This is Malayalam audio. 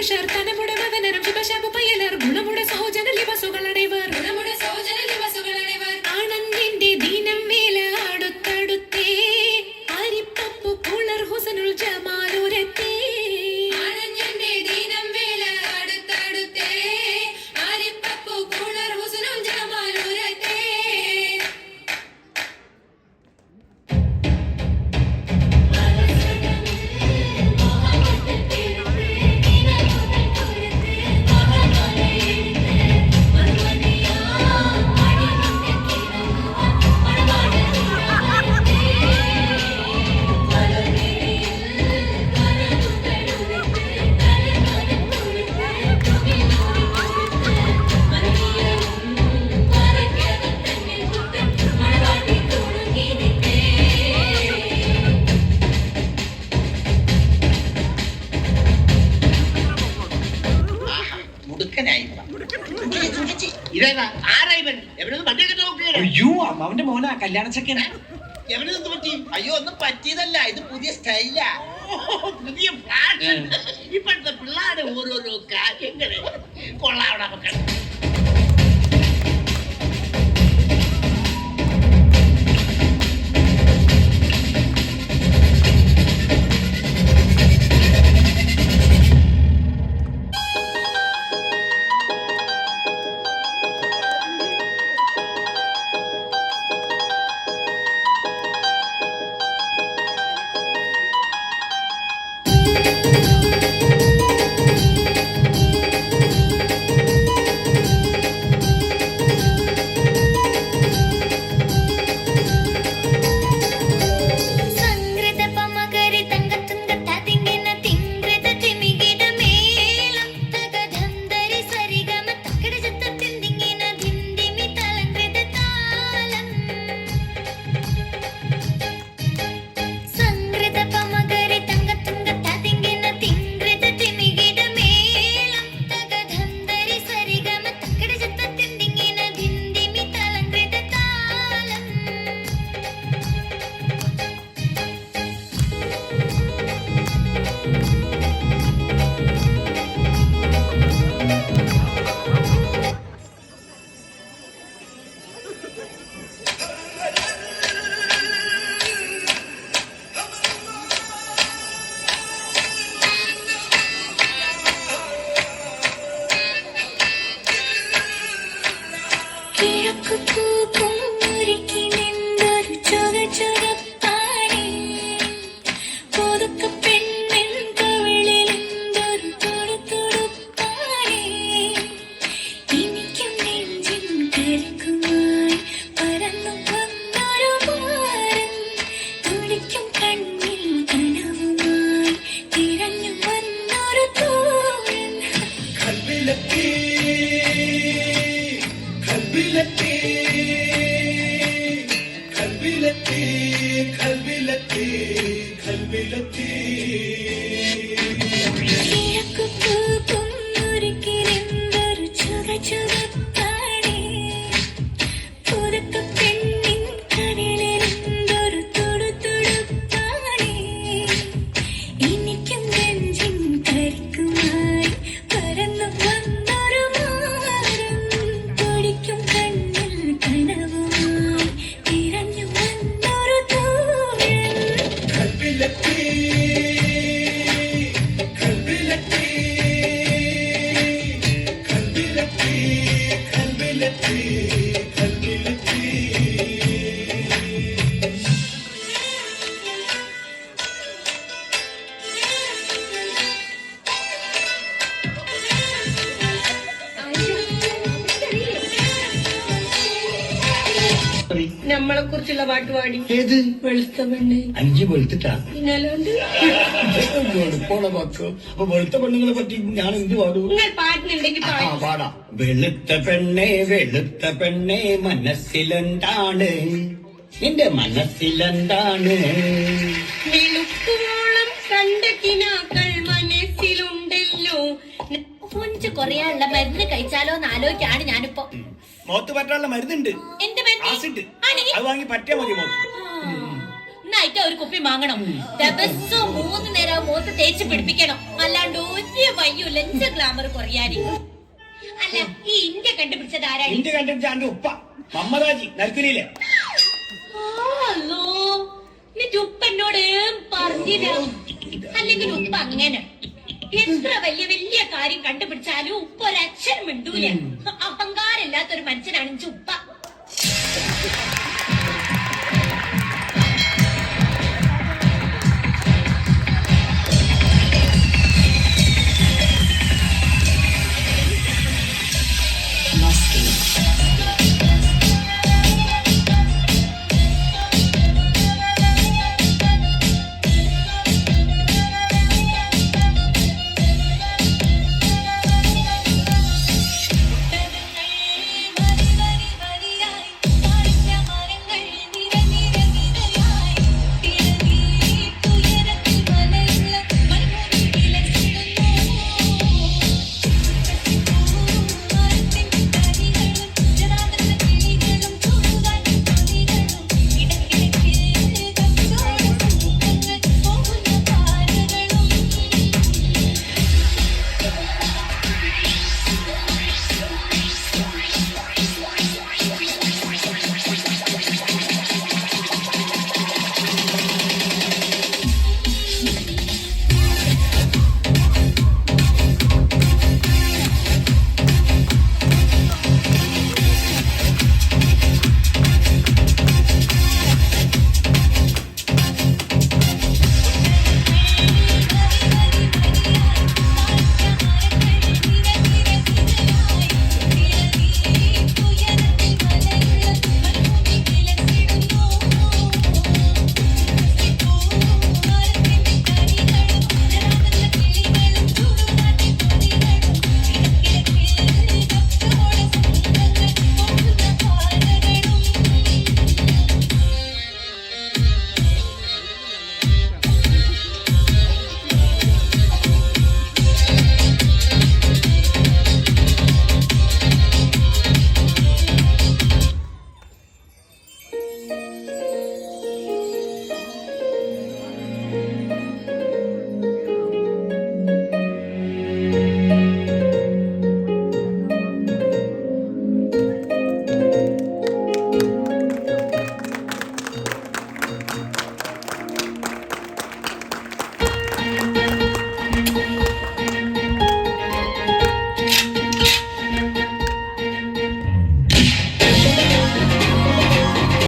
പുരുഷർ തനമുടെ മദനരം ശുഭശാപ പയ്യലർ ഗുണമുടെ സൗജന ലിവസുകളടൈവർ ആനന്ദിന്റെ ദീനം വേല അടുത്തടുത്തേ അരിപ്പപ്പു കുളർ ഹുസനുൽ ജമാലുരത്തേ അവന്റെ മോനാ കല്യാണ ചെക്കൻ. അയ്യോ ഒന്നും പറ്റിയതല്ല, ഇത് പുതിയ സ്റ്റൈലാ, പുതിയ ഫാഷൻ. ഇപ്പോഴത്തെ പിള്ളേരുടെ ഓരോരോ കാര്യങ്ങള് കൊള്ളാവണ മക്കൾ. നമ്മളെ കുറിച്ചുള്ള പാട്ട് പാടി. ഏത്? വെളുത്ത പെണ്ണ്. അഞ്ച് വെളുത്തിട്ടാ പിന്നല്ലാണ്ട് അപ്പൊ വെളുത്ത പെണ്ണുങ്ങളെ പറ്റി ഞാൻ എന്ത് പാടും? പാട്ടിനുണ്ടെങ്കിൽ പാടാം. വെളുത്ത പെണ്ണെ മനസ്സിലെന്താണ്, നിന്റെ മനസ്സിലെന്താണ്? വെളുക്കുവോളം കണ്ട കിനാക്കൾ മനസ്സിലുണ്ടല്ലോ. കൊഞ്ച് കുറയാനുള്ള മരുന്ന് കഴിച്ചാലോ എന്ന് ആലോചിക്കാണ് ഞാനിപ്പോ. മുഖത്ത് പറ്റാനുള്ള മരുന്നുണ്ട്, എന്ത് ആസിഡ്. അത് വാങ്ങി പറ്റിയാ മതി മുഖത്ത്. ദിവസമായിട്ട് ഒരു കുപ്പി വാങ്ങണം. ദിവസവും 3 നേരം മുഖത്ത് തേച്ച് പിടിപ്പിക്കണം. അല്ലാണ്ട് ഒരു വയ്യൂല്ല എന്റെ ഗ്ലാമർ കുറയാനി. അല്ല, ഈ ഇന്ത്യ കണ്ടുപിടിച്ചത് ആരാണ്? ഇന്ത്യ കണ്ടുപിടിച്ച ഉപ്പ മമ്മദാജി നൽക്കുനിയിലെ. എന്നിട്ട് ഉപ്പ എന്നോട് പറഞ്ഞില്ല. അല്ലെങ്കിൽ ഉപ്പ അങ്ങനെ എത്ര വലിയ വലിയ കാര്യം കണ്ടുപിടിച്ചാലും ഉപ്പ ഒരക്ഷരം മിണ്ടൂല. അഹങ്കാരമില്ലാത്തൊരു മനുഷ്യനാണ് ഉപ്പ.